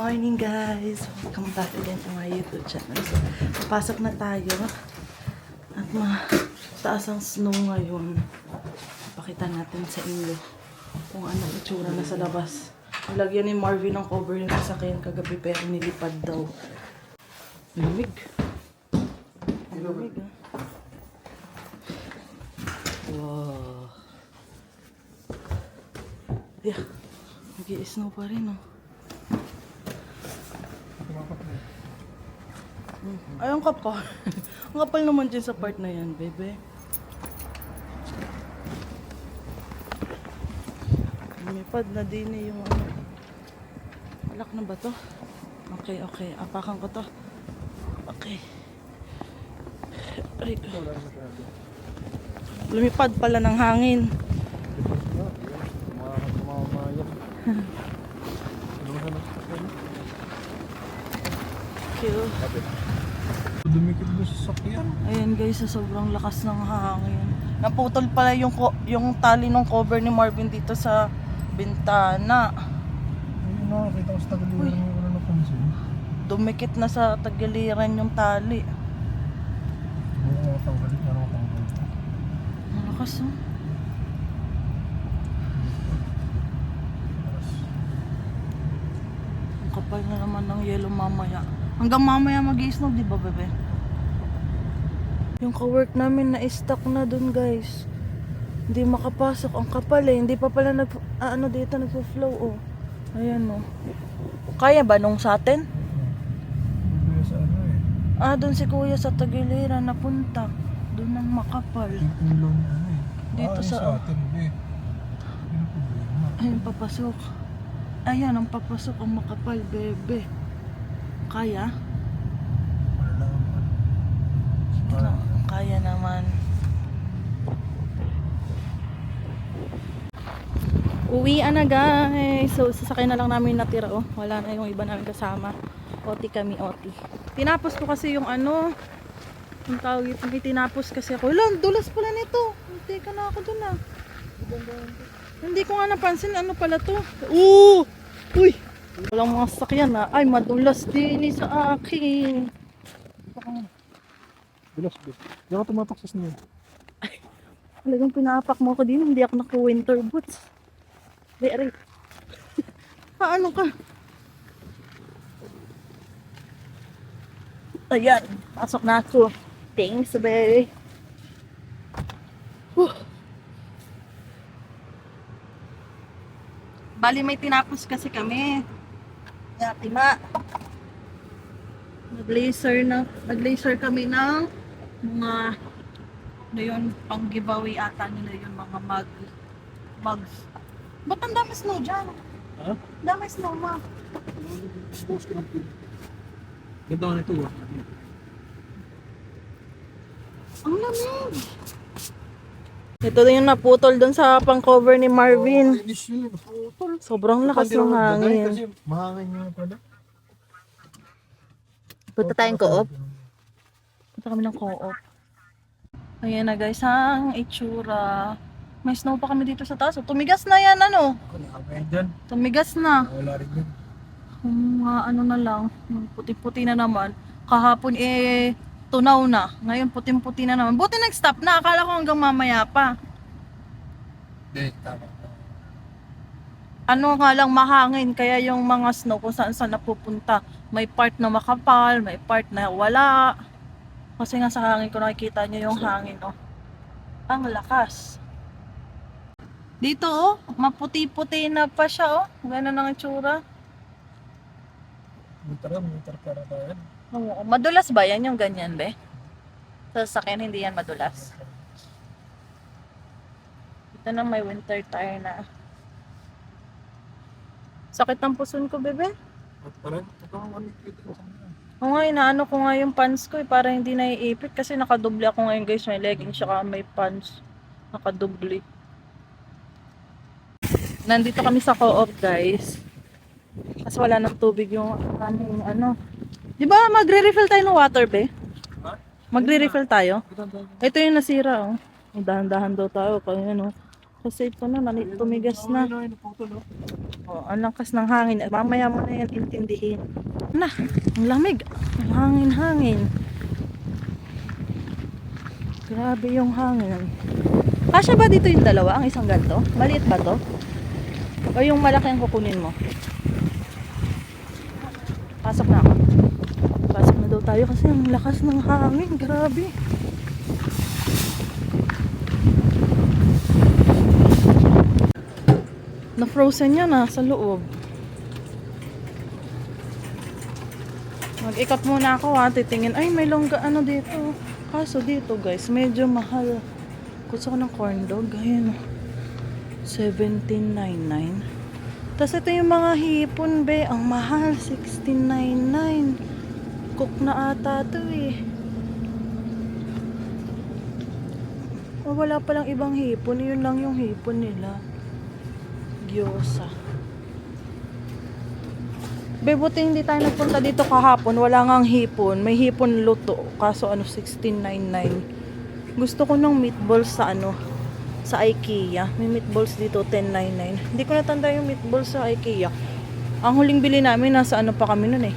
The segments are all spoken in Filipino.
morning guys! Welcome back again to my YouTube channel. So, papasok na tayo at mataas ang snow ngayon. Pakita natin sa inyo kung ano itsura na sa labas. Nilagyan ni Marvin ng cover ng sasakyan kagabi pero nilipad daw. Lamig. Ang lamig ah. Wow. Yeah. Nag-i-snow pa rin oh. Ay, ang kapal. Ang kapal naman dyan sa part na yan, bebe. Lumipad na din eh yung ano. Alak na ba to? Okay, okay. Apakan ko to. Okay. Ay. Lumipad pala ng hangin. Cute. Dumikit mo sa sakyan. Ayan guys, sa sobrang lakas ng hangin. Naputol pala yung tali ng cover ni Marvin dito sa bintana. Ayun na, kita ko sa tagaliran mo wala napansin. Dumikit na sa tagiliran yung tali. Oo, matanggalit na ako tanggalit. Ang lakas oh. Ang kapal na naman ng yelo mamaya. Hanggang mamaya mag-i-snow, di ba bebe? Yung ka-work namin na-stuck na dun guys. Hindi makapasok. Ang kapal eh. Hindi pa pala dito nagpo-flow oh. Ayan oh. Kaya ba nung sa atin? Hindi sa ano eh. Ah, dun si kuya sa Tagiliran napunta. Dun ang makapal. Yung ulo niya ano eh. Dito yung sa- sa atin eh. Ano problema? Ayun, papasok. Ayan, ang papasok ang makapal, bebe. Kaya? Wala naman. Kaya naman. Uwian na guys. So, sasakay na lang namin natira oh. Wala na yung iba namin kasama. Oti kami, oti. Tinapos ko kasi yung ano. Yung tawag ito. May tinapos kasi ako. Wala, dulas pala nito. Hindi ka na ako dun ah. Hindi ko nga napansin ano pala to. Uy! Walang mga sasakyan na. Ay, madulas din sa akin. Bilas, bilas. Hindi ako tumatak sa snow. Talagang pinapak mo ko din. Hindi ako naka-winter boots. Aray. Paano ka? Ayan. Pasok na ako. Thanks, baby. Bali, may tinapos kasi kami. Tima. Nag-laser kami ng mga ano yun, pang giveaway ata nila yun, mga mugs. Ba't ang dami snow dyan? Ha? Dami snow, ma. Post ko ng pin. Ganda ka nito ah. Ang lamig. Ito yung naputol dun sa pang-cover ni Marvin. Inis yun. Putol. Sobrang lakas ng hangin. Kasi mahangin nga pala. Punta tayong co-op. Punta kami ng co-op. Ayan na guys, ang itsura. May snow pa kami dito sa taas. Tumigas na yan, ano? Nakakain dyan. Tumigas na. Wala rin yun. Mga ano na lang, yung puti-puti na naman. Kahapon tunaw na. Ngayon puting-puti na naman. Buti nag-stop na. Akala ko hanggang mamaya pa. Hindi, tama. Ano nga lang mahangin. Kaya yung mga snow kung saan napupunta. May part na makapal, may part na wala. Kasi nga sa hangin ko nakikita nyo yung hangin, oh. Ang lakas. Dito, oh. Maputi-puti na pa siya, oh. Ganun ang itsura. Meter para tayo. Oo, madulas ba yan yung ganyan, be? Sa sasakyan, hindi yan madulas. Ito na may winter tire na. Sakit ng puson ko, bebe. At parang ito ang manikita ko sa mga. Oo nga, inaano ko nga yung pants ko para hindi naiipit kasi nakadoble ako ngayon guys. May leggings tsaka may pants. Nakadoble. Nandito kami sa co-op guys. Kasi wala nang tubig yung ano. Di ba magre-refill tayo ng water, be? Ha? Magre-refill tayo? Ganda. Ito yung nasira, oh. Dahan-dahan daw tayo. Kaya ano. Kasi ito na, tumigas na. Oh, ang lakas ng hangin. Mamaya mo na yan intindihin. Na, ang lamig. Ang hangin-hangin. Grabe yung hangin. Kasya ba dito yung dalawa? Ang isang ganto? Maliit ba to? O yung malaki ang kukunin mo? Pasok na ako. Pasok na daw tayo kasi ang lakas ng hangin. Grabe. Na-frozen yan sa loob. Mag-ikot muna ako titingin. Ay, may longga dito. Kaso dito guys, medyo mahal. Gusto ko ng corn dog. Ayan. 17.99. Tapos ito yung mga hipon be. Ang mahal. 16.99. Cook na ata to Oh, wala palang ibang hipon. Yun lang yung hipon nila. Gyoza. Be, buti hindi tayo nagpunta dito kahapon. Wala ngang hipon. May hipon luto. Kaso 16.99. Gusto ko ng meatballs sa IKEA. May meatballs dito 10.99. Hindi ko natanda yung meatballs sa IKEA. Ang huling bili namin nasa pa kami nun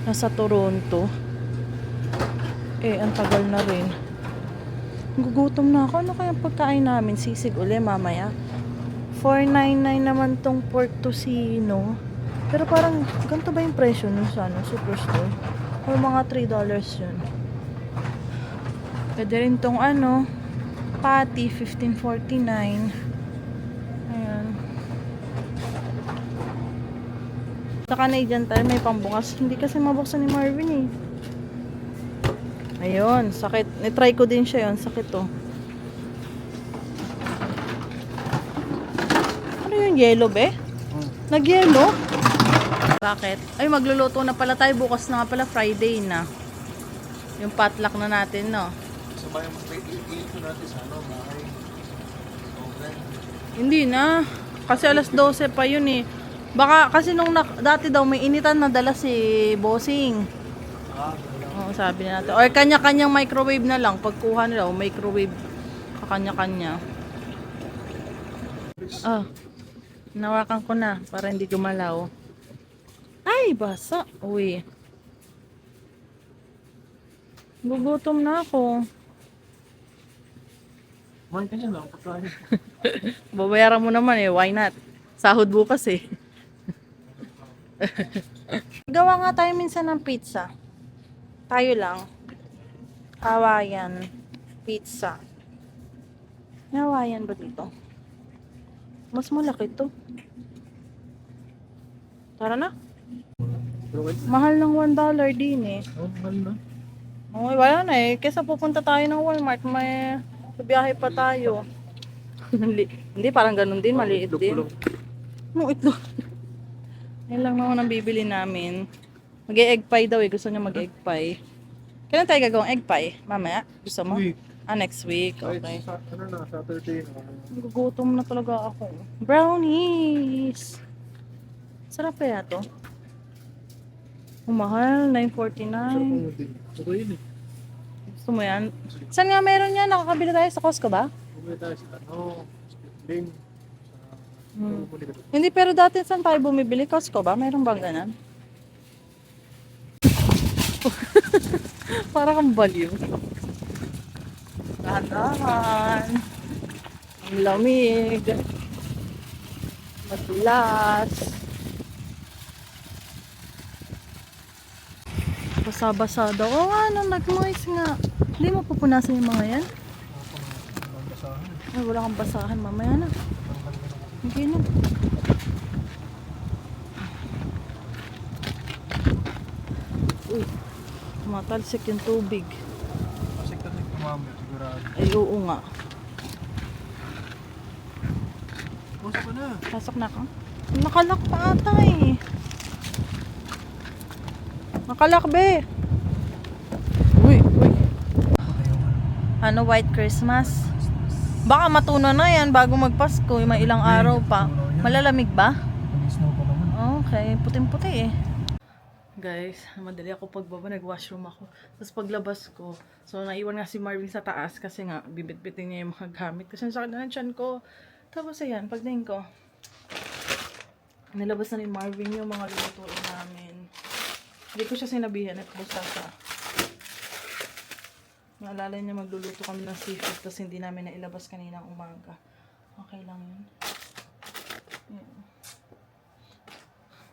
Nasa Toronto. Ang tagal na rin. Gugutom na ako. Ano kaya pagkain namin? Sisig uli mamaya. 4.99 naman tong pork tocino. Pero parang ganito ba yung presyo nun sa superstore? O mga $3 yun. Pwede rin tong patty 15.49. Ayan. Sa Canadian Tire may pambukas. Hindi kasi mabuksan ni Marvin Ayun, sakit. Nitry ko din siya yun. Sakit Ano yung yellow be? Nag-yellow? Bakit? Ay, magluluto na pala tayo. Bukas na nga pala, Friday na. Yung potluck na natin, no? Sabay mo ito natin sa bahay. Okay. Hindi na. Kasi alas 12 pa yun Baka, kasi dati daw may initan na dala si Bossing. Oo, sabi na natin. Or kanya-kanyang microwave na lang. Pagkuha nila, microwave. Kanya-kanya. Nawakan ko na para hindi gumalaw. Ay, basa. Uy. Gugutom na ako. Man ka lang, pagkain. Babayaran mo naman why not? Sahod bukas Gawa nga tayo minsan ng pizza. Tayo lang. Hawaiian pizza. May Hawaiian ba dito? Mas malaki to. Tara na. Mahal ng $1 din Mahal na. Okay, wala na Kesa pupunta tayo ng Walmart, may biyahe pa tayo. Hindi, parang ganun din, maliit din. No, itlog. Yan lang naman ang bibili namin. Mag-egg pie daw Gusto niya mag-egg pie. Kailan tayo gagawang egg pie? Mamaya? Gusto mo? Next week. Okay. Saturday na. Gugutom na talaga ako. Brownies! Sarap kaya to? Mahal, $9.49. Ito yun Gusto mo yan? Saan nga meron yan? Nakakabili tayo sa Costco ba? Bumili tayo sa Lane. Hindi, pero dati saan tayo bumibili? Costco ba? Meron bang ganan? Para kang baliw. Dahan-dahan. Ang lamig. Matulas. Basa-basa daw. Nag-moist nga. Hindi mo pupunasan yung mga yan? Ay, wala kang basahan. Mamaya na. Hindi na. Uy. Matalsik yung tubig. Kasi ka nagpumamit, sigurado. Ay, oo nga. Pasok ka na. Pasok na ka? Nakalak pa ata Nakalak be. Uy. White Christmas? Baka matuno na yan bago magpasko. May ilang araw pa. Malalamig ba? Snow pa naman. Okay, puting-puti Guys, madali ako pagbaba, nag-washroom ako. Tapos paglabas ko, so naiwan nga si Marvin sa taas kasi nga bibit-bitin niya yung mga gamit. Kasi sakit na ng tiyan ko. Tapos ayan, pagdating ko, nilabas na ni Marvin yung mga lulutuin namin. Hindi ko siya sinabihan at basta siya. Naalala niya magluluto kami ng seafood tapos hindi namin nailabas kaninang umaga. Okay lang yun. Yan.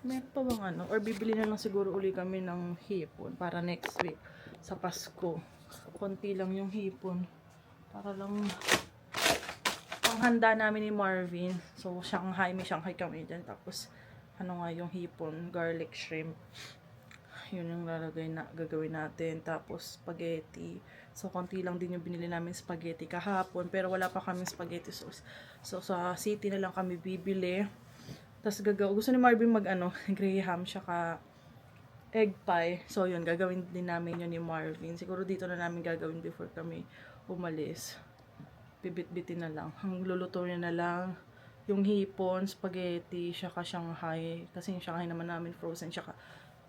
Meron pa bang ano? Or bibili na lang siguro uli kami ng hipon para next week sa Pasko. Konti lang yung hipon. Para lang panghanda namin ni Marvin. So, Shanghai. May Shanghai kami dyan. Tapos, ano nga yung hipon? Garlic shrimp. Yun yung gagawin natin. Tapos, spaghetti. So, konti lang din yung binili namin spaghetti kahapon. Pero wala pa kami spaghetti sauce. So, sa city na lang kami bibili. Tapos, gusto ni Marvin graham siya egg pie. So, yun. Gagawin din namin yun ni Marvin. Siguro dito na namin gagawin before kami umalis. Bibit-bitin na lang. Ang luluto niya na lang yung hipon, spaghetti, saka Shanghai. Kasi yung Shanghai naman namin frozen, saka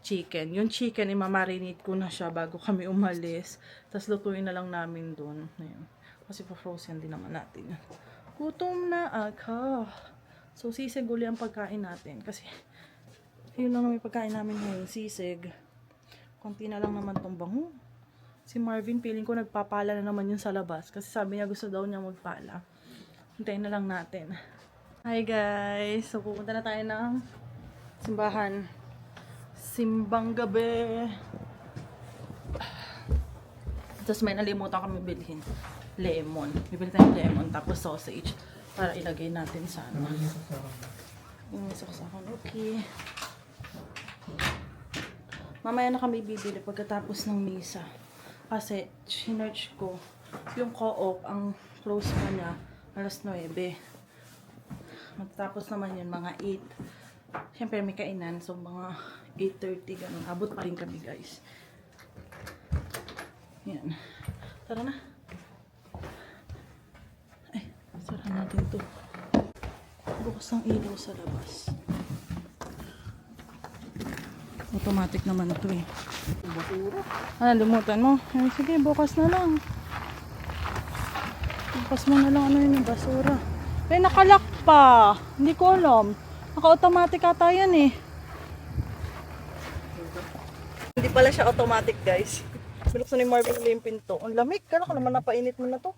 chicken. Yung chicken, imamarinate ko na siya bago kami umalis. Tapos lutuin na lang namin dun. Ayun. Kasi pa-frozen din naman natin. Gutom na ako. So, sisig uli ang pagkain natin. Kasi, yun lang naman yung pagkain namin ngayon. Sisig. Konti na lang naman tong bango. Si Marvin, feeling ko nagpapala na naman yun sa labas. Kasi sabi niya gusto daw niya magpala. Hintayin na lang natin. Hi guys! So, pupunta na tayo ng simbahan. Simbang gabi. Tapos may nalimutan kami bilhin. Lemon. Bibili tayong lemon. Tapos sausage. Para ilagay natin sa ano. Yung saksakan. Okay. Mamaya na kami bibili pagkatapos ng misa. Kasi, sinerch ko. Yung co-op, ang close pa niya, alas 9. Matapos naman yun, mga 8. Siyempre, may kainan. So, mga 8:30, ganun. Abot pa rin kami, guys. Yan. Tara na. Ay, sara natin to. Bukas ang ilaw sa labas. Automatic naman ito eh. Limutan mo. Ay, sige, bukas na lang. Bukas mo na lang yung basura. Ay, nakalak pa. Hindi ko alam. Naka-automatic ata yan eh. Hindi pala siya automatic, guys. Binuksan ni Marvin yung pinto. Ang lamig. Kala ko naman napainit mo na to.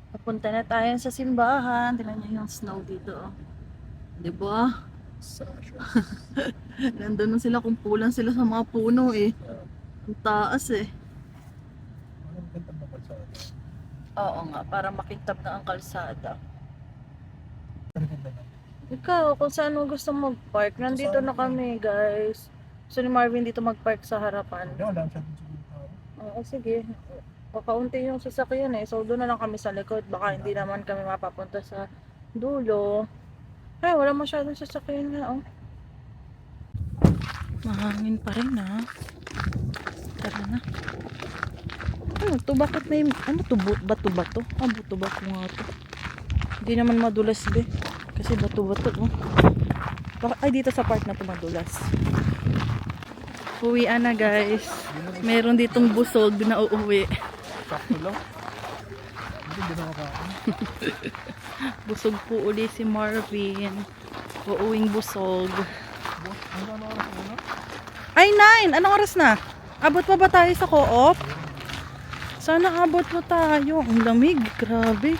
Papunta na tayo sa simbahan. Tingnan niyo yung snow dito. Oh. Diba? Nandun na sila, kumpulan sila sa mga puno eh. Ang taas eh. Oo nga, para makintab na ang kalsada. Ikaw, kung saan mo gusto mag-park, nandito na kami guys. Gusto ni Marvin dito mag-park sa harapan. Oo, sige. Kakaunti yung sasakyan eh. So doon na lang kami sa likod. Baka hindi naman kami mapapunta sa dulo. Ay, wala masyadong sasakyan nga, oh. Mahangin pa rin, ha. Tara na. Ano to? Bakit may, ano to? Bato-bato? Ah, bato-bato nga to. Hindi naman madulas, be. Kasi bato-bato, oh. Ay, dito sa part na to madulas. Uwian na, guys. Meron ditong busog na uuwi. Sakto lang. Hindi na makakaan. Busog po uli si Marvin. Uuwing busog. Ano oras na? Ay, 9! Anong oras na? Abot pa ba tayo sa co-op? Sana abot pa tayo. Ang lamig. Grabe.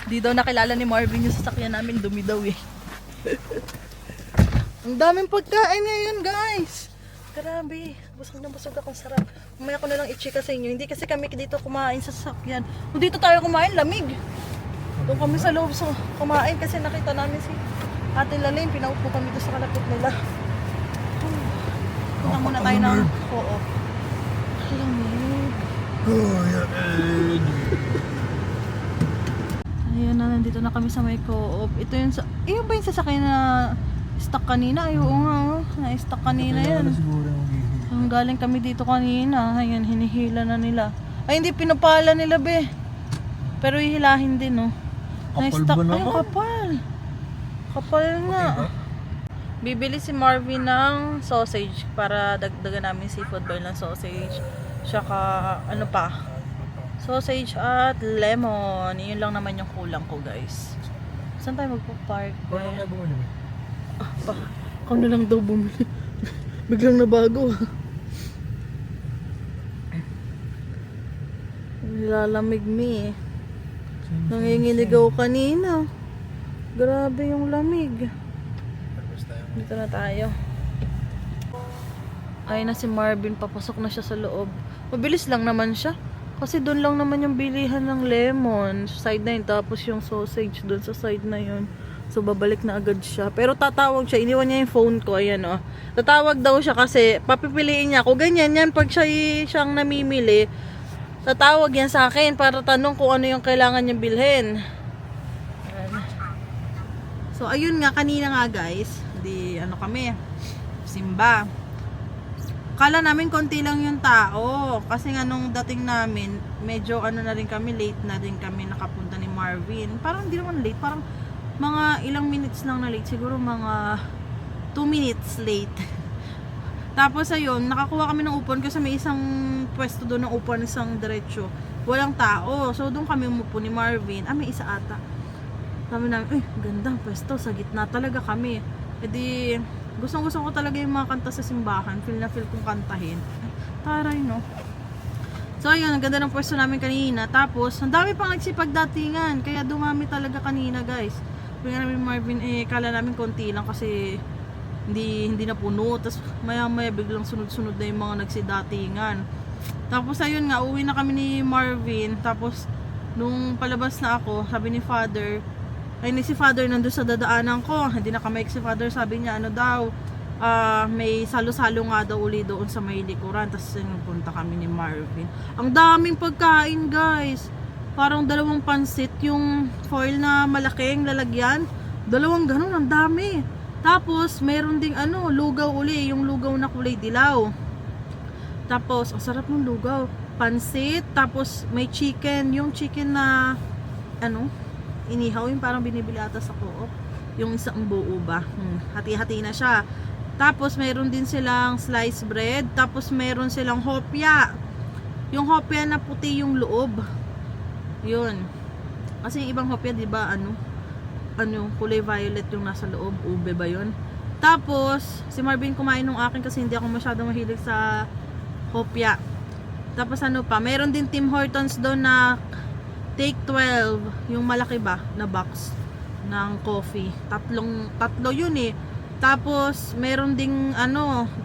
Di daw nakilala ni Marvin yung sasakyan namin. Dumi daw eh. Ang daming pagkain ngayon, guys. Grabe. Busog na busog ako. Sarap. Mamaya ko na lang i-chika sa inyo. Hindi kasi kami dito kumain sa sasakyan. Kung dito tayo kumain, lamig. Doon kami sa loob kumain kasi nakita namin si Ate Lalim. Pinaupo kami doon sa kalapit nila. Punta muna tayo ng co-op. Lamig. Ayan na, nandito na kami sa may co-op. Ito yung ba yung sasakyan na stock kanina? Ay, oo nga, oh. Na-stock kanina yan. Ang galing kami dito kanina. Ayan, hinihila na nila. Ay, hindi pinapala nila, be. Pero hihilahin din, no. Na-stock. Ay, kapal. Kapal nga. Bibili si Marvin ng sausage para dagdagan namin seafood boil ng sausage. Saka, ano pa? Sausage at lemon. Yun lang naman yung kulang ko, guys. Saan tayo magpa-park? Kung ano kayo bumuli mo? Ako na lang daw bumili. Biglang nabago. Nilalamig mi eh. Nanginginig ako kanina. Grabe yung lamig. Dito na tayo. Ay na si Marvin, papasok na siya sa loob. Mabilis lang naman siya. Kasi doon lang naman yung bilihan ng lemon. Side na yun. Tapos yung sausage doon sa side na yun. So babalik na agad siya. Pero tatawag siya. Iniwan niya yung phone ko. Ayan o. Tatawag daw siya kasi papipiliin niya. Kung ganyan yan, pag siyang namimili, tatawag yan sa akin para tanong kung ano yung kailangan niyang bilhin. Ayan. So ayun nga, kanina nga guys. Di ano kami. Simba. Kala namin konti lang yung tao. Kasi nga nung dating namin, medyo ano na rin kami, late na rin kami nakapunta ni Marvin. Parang hindi naman late, parang mga ilang minutes lang na late. Siguro mga 2 minutes late. Tapos ayun, nakakuha kami ng upuan kasi may isang pwesto doon ng upuan, isang diretso. Walang tao. So doon kami umupo ni Marvin. May isa ata. Sabi namin, gandang pwesto. Sa gitna talaga kami. E di, gustong-gusto ko talaga yung mga kanta sa simbahan. Feel na feel kong kantahin. Taray, no? So, ayun, ang ganda ng pwesto namin kanina. Tapos, ang dami pang nagsipagdatingan. Kaya dumami talaga kanina, guys. Kaya namin Marvin, kala namin konti lang kasi hindi na puno. Tapos, maya-maya biglang sunod-sunod na yung mga nagsidatingan. Tapos, ayun nga, uwi na kami ni Marvin. Tapos, nung palabas na ako, sabi ni Father, si Father nandun sa dadaanan ko. Hindi na kami si Father. Sabi niya, ano daw, may salo-salo nga daw uli doon sa may likuran. Tapos punta kami ni Marvin. Ang daming pagkain, guys. Parang 2 pansit. Yung foil na malaking lalagyan. 2 ganun, ang dami. Tapos, meron ding lugaw uli. Yung lugaw na kulay dilaw. Tapos, ang sarap ng lugaw. Pansit. Tapos, may chicken. Yung chicken na, inihaw, yung parang binibili ata sa co-op, yung isang buo ba, hati-hati na siya. Tapos mayroon din silang sliced bread, tapos mayroon silang hopya, yung hopya na puti yung loob, yun, kasi yung ibang hopya diba kulay violet yung nasa loob, ube ba yun. Tapos si Marvin kumain nung akin kasi hindi ako masyadong mahilig sa hopya. Tapos mayroon din Tim Hortons doon na Take 12, yung malaki ba na box ng coffee. Tatlo yun eh. Tapos meron ding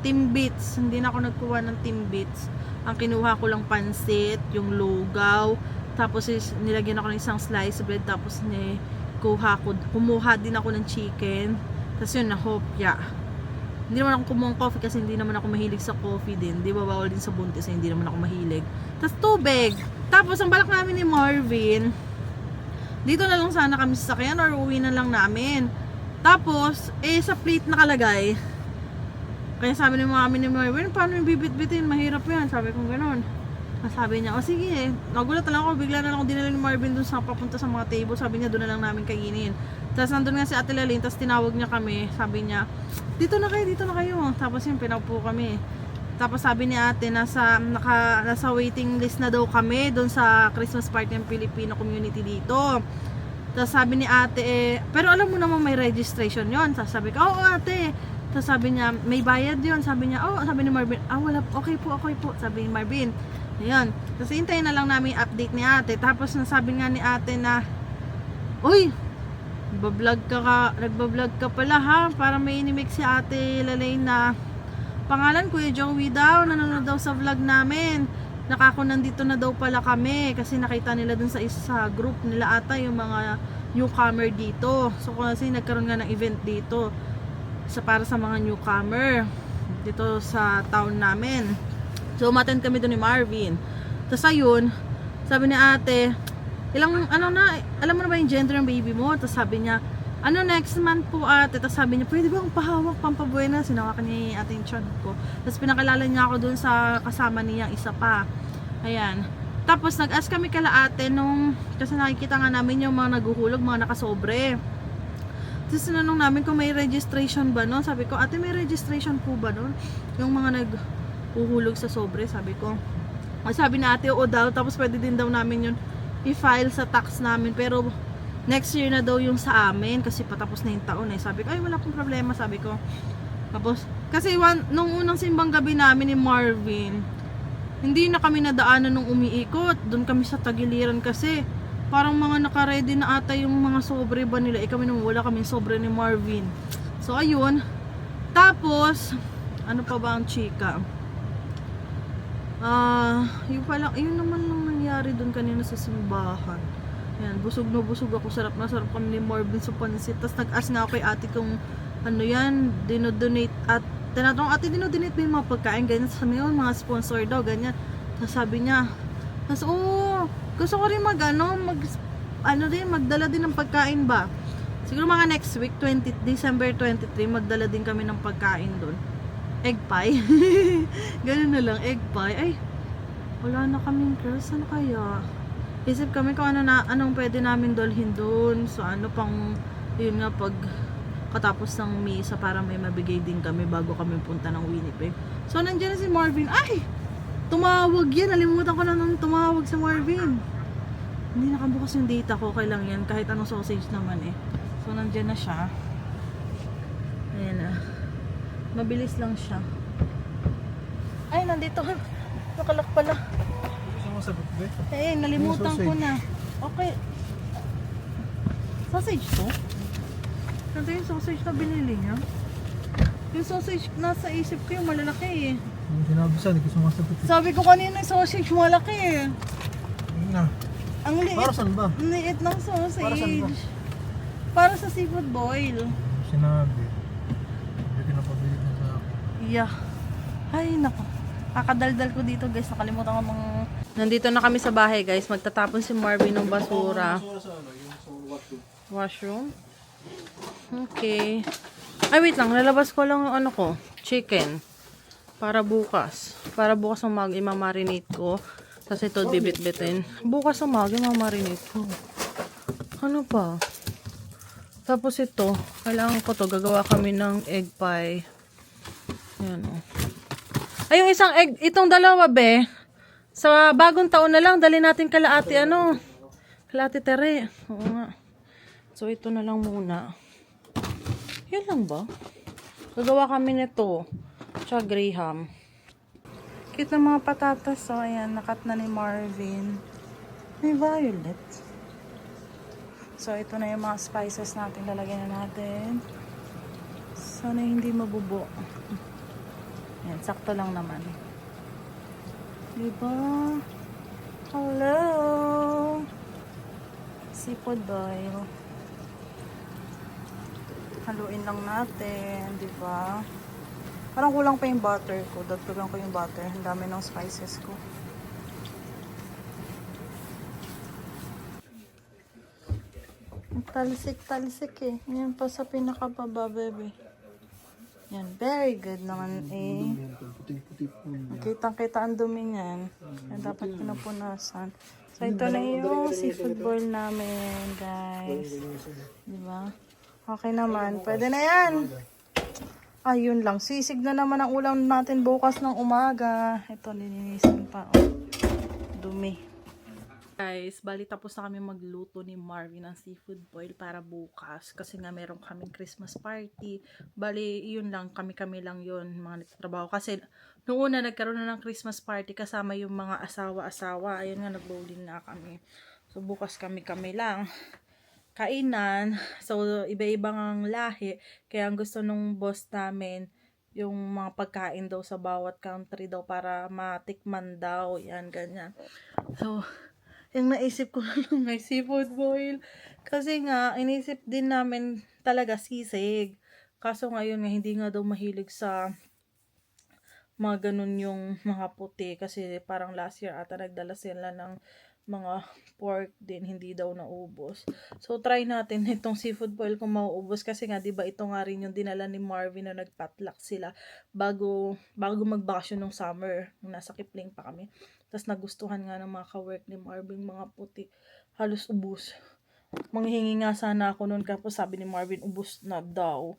Timbits. Hindi na ako nagkuha ng Timbits. Ang kinuha ko lang pansit, yung lugaw. Tapos nilagyan ako ng isang slice bread. Tapos kumuha din ako ng chicken. Tapos yun, na hopya. Hindi naman ako kumuha ng coffee kasi hindi naman ako mahilig sa coffee din. Di ba bawal din sa buntis, hindi naman ako mahilig. Tapos tubig. Tapos ang balak namin ni Marvin, dito na lang sana kami sa sakyan or uwi na lang namin. Tapos, sa plate nakalagay. Kaya sabi ni Marvin, paano yung bibit-bitin? Mahirap yan. Sabi ko gano'n. Sabi niya, sige. Nagulat na lang ako, bigla na lang ako dinala ni Marvin dun sa papunta sa mga table. Sabi niya, doon na lang namin kainin. Tapos nandun nga si Ate Lalene, tapos tinawag niya kami. Sabi niya, dito na kayo. Tapos yun, pinaupo kami. Tapos sabi ni ate, nasa waiting list na daw kami doon sa Christmas party ng Filipino community dito. Tapos sabi ni ate, pero alam mo naman may registration yon. Tapos sabi ko, oo ate. Tapos sabi niya, may bayad yon. Sabi niya, sabi ni Marvin, wala, okay po. Sabi ni Marvin. Ayan. Tapos hintayin na lang namin yung update ni ate. Tapos nasabi nga ni ate na, uy, nagbablog ka pala ha. Para may inimik si Ate Lalene na pangalan Kuya Joey daw, nanonood daw sa vlog namin. Nandito na daw pala kami kasi nakita nila dun sa group nila ata yung mga newcomer dito. So kasi nagkaroon nga ng event dito para sa mga newcomer dito sa town namin. So umattend kami dun ni Marvin. Tapos ayun, sabi ni ate, alam mo na ba yung gender ng baby mo? Tapos sabi niya, next month po ate. Tapos sabi niya, pwede ba akong pahawak pampabuena? Sinawakan ni ate yung chan ko. Tapos pinakilala niya ako dun sa kasama niya isa pa. Ayan. Tapos nag-ask kami kala ate kasi nakikita nga namin yung mga naguhulog, mga nakasobre. Tapos sinanong namin kung may registration ba no? Sabi ko, ate may registration po ba no? Yung mga naghuhulog sa sobre, sabi ko. Ang sabi ni ate, oo daw, tapos pwede din daw namin yun i-file sa tax namin, pero next year na daw yung sa amin kasi patapos na yung taon eh. Sabi ko, ay wala pong problema, sabi ko. Tapos, kasi nung unang simbang gabi namin ni Marvin, hindi na kami nadaanan nung umiikot. Doon kami sa tagiliran kasi parang mga naka-ready na ata yung mga sobre ba nila. Kami naman wala kaming sobre ni Marvin. So, ayun. Tapos, ano pa ba ang chika? Yun naman lang nangyari doon kanina sa simbahan. Yan, busog na busog ako. Sarap na sarap kami ni Marvin sa pansit. Tapos nag-ask nga ako kay ate kung ano yan, dinodonate at tinatanong ate, dinodonate mo yung mga pagkain ganyan, sabi yun, mga sponsor daw, ganyan. Tapos sabi niya, tapos gusto ko rin magdala din ng pagkain ba, siguro mga next week, December 23, magdala din kami ng pagkain doon, egg pie. Ganun na lang, egg pie. Ay, wala na kaming girls, ano kaya, isip kami kung anong pwede namin dalhin doon, so ano pang, yun nga, pag katapos ng misa para may mabigay din kami bago kami punta ng Winnipeg. So nandiyan na si Marvin. Ay! Tumawag yan. Nalimutan ko na nung tumawag si Marvin. Hindi nakabukas yung data ko. Okay lang yan. Kahit anong sausage naman eh. So nandiyan na siya. Ayan na. Mabilis lang siya. Ay, nandito ka. Nakalak pala. Gusto mo sagot ba? Eh, nalimutan ko na. Okay. Sausage to? Ito yung sausage na binili niya. Yung sausage nasa isip ko yung malalaki eh. Yung sinabi sa, hindi ko sumasagot. Sabi ko kanina yung sausage malaki eh. Yun na. Ang liit. Para saan ba? Ang liit ng sausage. Para saan ba? Para sa seafood boil. Sinabi. Hindi pinapabili na sa akin. Yeah. Ay nako. Kakadaldal ko dito guys. Nakalimutan ko mga... Nandito na kami sa bahay guys. Magtatapon si Marvin ng basura. Basura sa ano, yung sa washroom. Washroom. Okay. Ay, wait lang. Lalabas ko lang yung ano ko. Chicken. Para bukas. Para bukas umaga, imamarinate ko. Tapos ito, bibit-bitin. Bukas umaga, imamarinate ko. Ano pa? Tapos ito, kailangan ko to. Gagawa kami ng egg pie. Yan o. Ay, yung isang egg, itong dalawa, be. Sa bagong taon na lang, dali natin kalaati, kalaati tere. Oo nga. So, ito na lang muna. Yan lang ba? Gagawa kami nito. Tsaka graham. Cute na mga patatas. So, ayan. Nakat na ni Marvin. May violet. So, ito na yung mga spices natin. Lalagyan na natin. Sana hindi mabubo. Ayan. Sakto lang naman. Diba? Hello! Seafood boil. Haluin lang natin, di ba? Parang kulang pa yung butter ko. Dagdagan ko yung butter. Ang dami ng spices ko. Talsik-talsik eh. Yan pa sa pinakababa, baby. Yan, very good naman eh. Puting-puti po. Kitang-kita ang dumi niyan. Yan dapat pinupunasan. So, ito na yung seafood boil namin, guys. Di ba? Okay naman. Pwede na yan. Ayun lang. Sisig na naman ang ulam natin bukas ng umaga. Ito, lilinisin pa. Oh. Dumi. Guys, bali tapos na kami magluto ni Marvin ng seafood boil para bukas. Kasi nga meron kaming Christmas party. Bali, yun lang. Kami-kami lang yun. Mga nagtatrabaho. Kasi noong una nagkaroon na ng Christmas party kasama yung mga asawa-asawa. Ayun nga, nag-bowling na kami. So, bukas kami-kami lang. Kainan. So, iba-ibang ang lahi. Kaya ang gusto nung boss namin, yung mga pagkain daw sa bawat country daw para matikman daw. Yan, ganyan. So, yung naisip ko lang may seafood boil. Kasi nga, inisip din namin talaga sisig. Kaso ngayon nga, hindi nga daw mahilig sa mga ganun yung mga puti. Kasi parang last year ata nagdala sila ng mga pork din, hindi daw naubos. So, try natin itong seafood boil kung mauubos. Kasi nga, diba, ito nga rin yung dinala ni Marvin na nagpatlock sila bago magbakasyon ng summer. Nung nasa Kipling pa kami. Tapos, nagustuhan nga ng mga ka-work ni Marvin, mga puti. Halos ubos. Manghihingi nga sana ako noon. Kapos sabi ni Marvin, ubos na daw.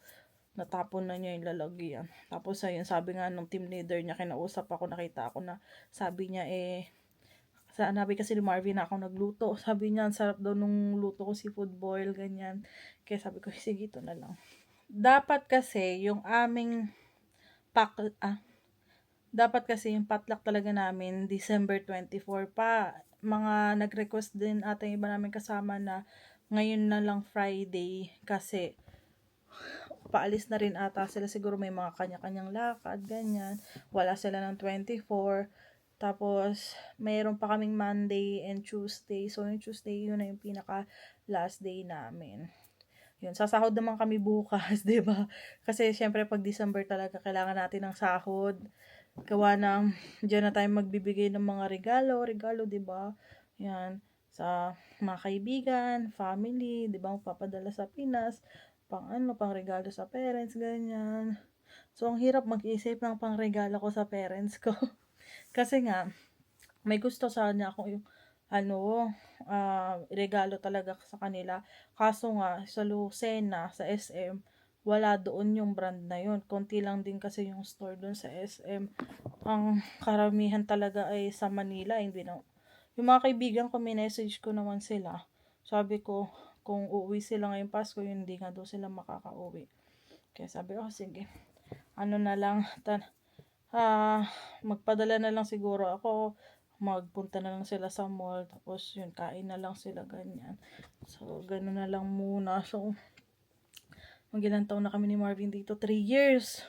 natapon na niya yung lalagyan. Tapos ayun, sabi nga nung team leader niya, kinausap ako, nakita ako na sabi niya sabi kasi ni Marvin na ako nagluto. Sabi niya, ang sarap daw nung luto ko seafood boil, ganyan. Kaya sabi ko, sige, ito na lang. Dapat kasi yung aming dapat kasi yung potluck talaga namin December 24 pa. Mga nag-request din ating iba namin kasama na ngayon na lang Friday kasi paalis na rin ata sila, siguro may mga kanya-kanyang lakad, ganyan. Wala sila ng 24. Tapos, mayroon pa kaming Monday and Tuesday. So, yung Tuesday, yun na yung pinaka last day namin. Yun, sasahod naman kami bukas, 'di ba? Kasi syempre pag December talaga kailangan natin ng sahod. Gawa ng diyan na tayo magbibigay ng mga regalo, 'di ba? Yan, sa mga kaibigan, family, 'di ba? Magpapadala sa Pinas, pang regalo sa parents, ganyan. So, ang hirap mag-isip ng pangregalo ko sa parents ko. Kasi nga, may gusto sana ako yung regalo talaga sa kanila. Kaso nga, sa Lucena, sa SM, wala doon yung brand na yun. Konti lang din kasi yung store doon sa SM. Ang karamihan talaga ay sa Manila, hindi na. Yung mga kaibigan ko, minessage ko naman sila. Sabi ko, kung uuwi sila ngayong Pasko, hindi nga daw sila makakauwi. Kaya sabi ko, sige, ano na lang, magpadala na lang siguro ako, magpunta na lang sila sa mall, tapos yun, kain na lang sila, ganyan. So, gano'n na lang muna. So, mag-ilang taon na kami ni Marvin dito? 3 years.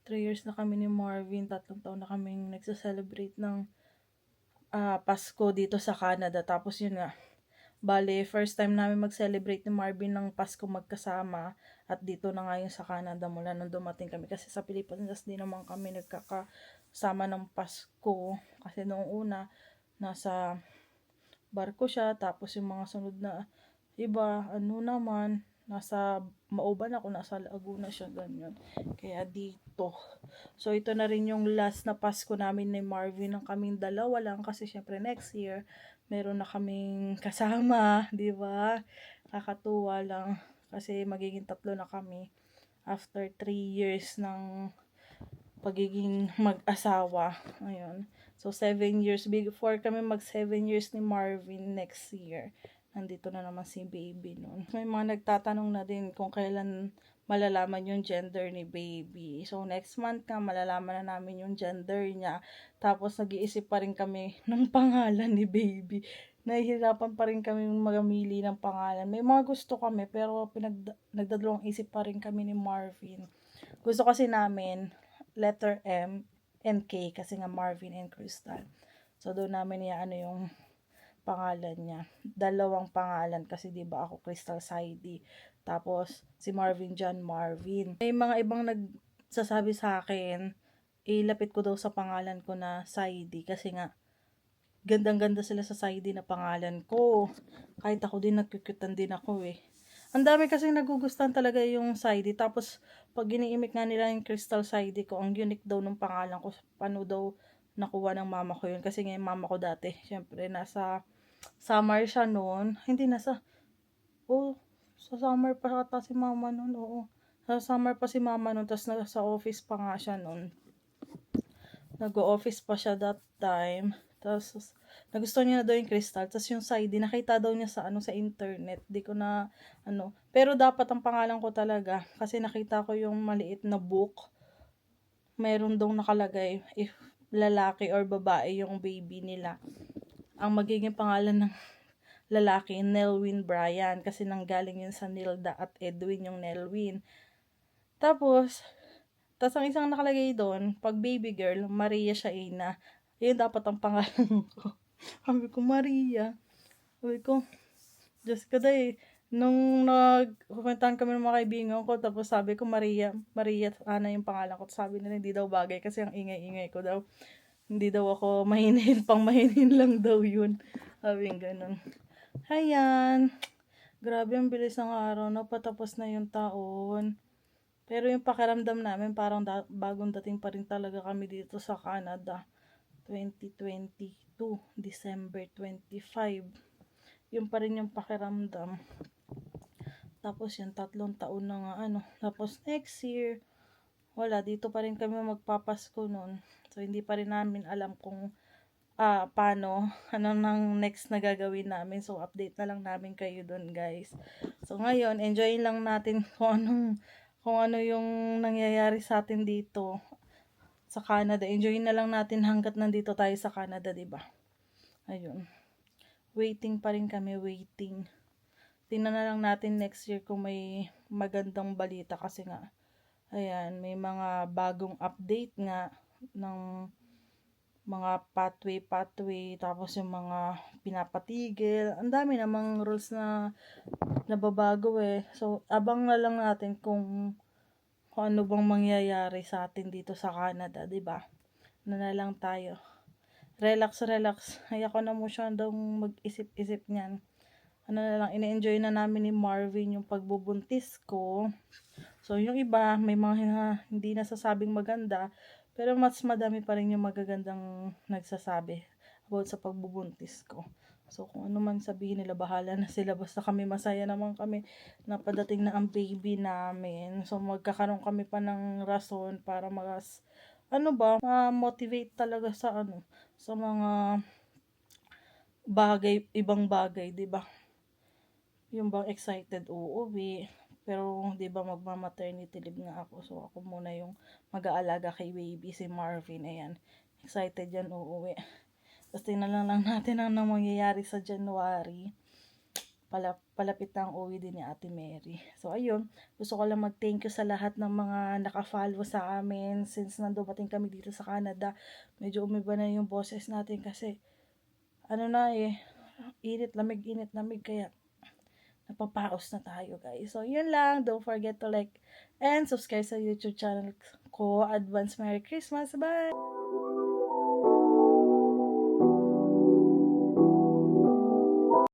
3 years na kami ni Marvin, 3 taon na kaming nagsa-celebrate ng Pasko dito sa Canada. Tapos yun nga, bale, first time namin mag-celebrate ni Marvin ng Pasko magkasama. At dito na nga yun sa Canada mula nung dumating kami. Kasi sa Pilipinas din naman kami nagkakasama ng Pasko. Kasi noong una, nasa barko siya. Tapos yung mga sunod na iba, nasa Mauban ako, nasa Laguna siya, ganyan. Kaya dito. So, ito na rin yung last na Pasko namin ni Marvin ng kaming dalawa lang. Kasi syempre next year, meron na kaming kasama, di ba? Kakatuwa lang. Kasi magiging 3 na kami after 3 years ng pagiging mag-asawa. Ayun. So, 7 years. Before kami mag 7 years ni Marvin next year. Nandito na naman si baby noon. May mga nagtatanong na din kung kailan malalaman yung gender ni baby. So, next month nga, malalaman na namin yung gender niya. Tapos, nag-iisip pa rin kami ng pangalan ni baby. Nahihirapan pa rin kami mamili ng pangalan. May mga gusto kami, pero nagdadalawang isip pa rin kami ni Marvin. Gusto kasi namin, letter M and K, kasi nga Marvin and Crystal. So, doon namin yung pangalan niya. 2 pangalan kasi 'di ba ako Crystal Saidi. Tapos si Marvin John Marvin. May mga ibang nagsasabi sa akin, ilapit ko daw sa pangalan ko na Saidi kasi nga gandang-ganda sila sa Saidi na pangalan ko. Kahit ako din nagkukutan din ako eh. Ang dami kasi nagugustuhan talaga yung Saidi. Tapos pag giniimik nga nila yung Crystal Saidi ko, ang unique daw ng pangalan ko. Paano daw nakuha ng mama ko yun? Kasi nga yung mama ko dati, syempre nasa summer siya noon. Hindi, sa summer pa ata si mama noon, oo. Sa summer pa si mama noon, tapos nasa office pa nga siya noon. Nag-o-office pa siya that time. Tapos, nagustuhan niya na daw yung Crystal. Tapos yung Saidi, nakita daw niya sa internet. Di ko na, Pero dapat ang pangalan ko talaga, kasi nakita ko yung maliit na book. Meron daw nakalagay, if lalaki or babae yung baby nila, ang magiging pangalan ng lalaki, Nelwyn Brian. Kasi nanggaling yun sa Nilda at Edwin yung Nelwyn. Tapos ang isang nakalagay doon, pag baby girl, Maria Shaina. Yun dapat ang pangalan ko. Sabi ko, Maria. Sabi ko, Diyos ko day. Nung nagkukwentahan kami ng mga kaibigan ko, tapos sabi ko, Maria, Ana yung pangalan ko. Sabi nila, hindi daw bagay kasi ang ingay-ingay ko daw. Hindi daw ako mahinin, pang mahinin lang daw yun. Sabi ganun. Ayan. Grabe ang bilis ng araw na, patapos na yung taon. Pero yung pakiramdam namin, parang bagong dating pa rin talaga kami dito sa Canada. 2022, December 25. Yun pa rin yung pakiramdam. Tapos yung 3 taon na nga ano. Tapos next year, wala, dito pa rin kami magpapasko nun. So, hindi pa rin namin alam kung paano, ano nang next na gagawin namin. So, update na lang namin kayo dun, guys. So, ngayon, enjoy lang natin kung ano yung nangyayari sa atin dito sa Canada. Enjoy na lang natin hanggat nandito tayo sa Canada, 'di ba? Ayun. Waiting pa rin kami, waiting. Tingnan na lang natin next year kung may magandang balita kasi nga, ayan, may mga bagong update nga ng mga pathway, tapos yung mga pinapatigil. Ang dami namang rules na nababago eh. So, abang na lang natin kung ano bang mangyayari sa atin dito sa Canada, 'di ba? Na lang tayo. Relax. Ay ako na mo siya daw mag-isip-isip niyan. Ano na lang, ine-enjoy na namin ni Marvin yung pagbubuntis ko. So, yung iba, may mga hindi nasasabing maganda, pero mas madami pa rin yung magagandang nagsasabi about sa pagbubuntis ko. So, kung ano man sabihin nila, bahala na sila. Basta kami, masaya naman kami na padating na ang baby namin. So, magkakaroon kami pa ng rason para ma-motivate talaga sa mga ibang bagay, 'di ba? Yung bang excited uuwi, pero 'di ba magma-maternity leave nga ako. So ako muna yung mag-aalaga kay baby, si Marvin. Ayan. Excited yan uuwi. Tapos tingnan lang natin ang mangyayari sa January. Palapit na ang uwi din ni Ate Mary. So ayun, gusto ko lang mag-thank you sa lahat ng mga naka-follow sa amin since nandumating kami dito sa Canada. Medyo umiba na yung boses natin kasi init lamig kaya napapaos na tayo, guys. So, yun lang. Don't forget to like and subscribe sa YouTube channel ko. Advance Merry Christmas. Bye!